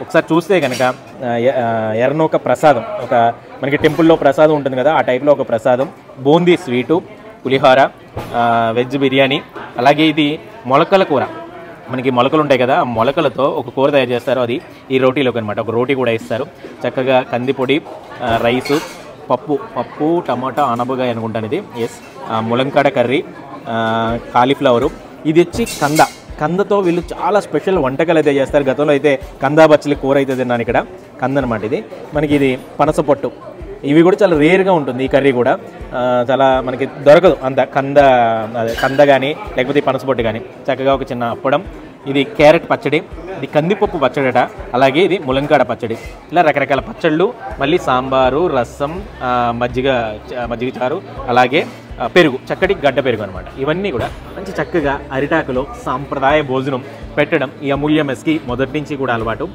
ఒకసారి చూస్తే కనుక ఎర్రనూక ప్రసాదం, ఒక మనకి టెంపుల్లో ప్రసాదం ఉంటుంది కదా, ఆ టైప్లో ఒక ప్రసాదం, బూందీ స్వీటు, పులిహోర, వెజ్ బిర్యానీ, అలాగే ఇది మొలకల కూర. మనకి మొలకలు ఉంటాయి కదా, ఆ మొలకలతో ఒక కూర తయారు చేస్తారు, అది ఈ రోటీలోకి అనమాట. ఒక రోటీ కూడా ఇస్తారు, చక్కగా కందిపొడి, రైసు, పప్పు టమాటా ఆనపకాయ అనుకుంటాను ఇది, ఎస్, ములంకాడ కర్రీ, కాలీఫ్లవరు. ఇది వచ్చి కందతో వీళ్ళు చాలా స్పెషల్ వంటకాలు అయితే చేస్తారు. గతంలో అయితే కందా బచ్చలి కూర అయితే తిన్నాను, ఇక్కడ కంద అనమాట ఇది. మనకి ఇది పనసపొట్టు, ఇవి కూడా చాలా రేర్గా ఉంటుంది ఈ కర్రీ కూడా, చాలా మనకి దొరకదు అంత కంద కానీ లేకపోతే ఈ పనసపొట్టు కానీ. చక్కగా ఒక చిన్న అప్పడం, ఇది క్యారెట్ పచ్చడి, ఇది కందిపప్పు పచ్చడిట, అలాగే ఇది ములంకాడ పచ్చడి. ఇలా రకరకాల పచ్చళ్ళు, మళ్ళీ సాంబారు, రసం, మజ్జిగ చారు, అలాగే పెరుగు, చక్కటి గడ్డ పెరుగు అనమాట. ఇవన్నీ కూడా మంచి చక్కగా అరిటాకులో సాంప్రదాయ భోజనం పెట్టడం ఈ అమూల్య మెస్కి మొదటి నుంచి కూడా అలవాటు.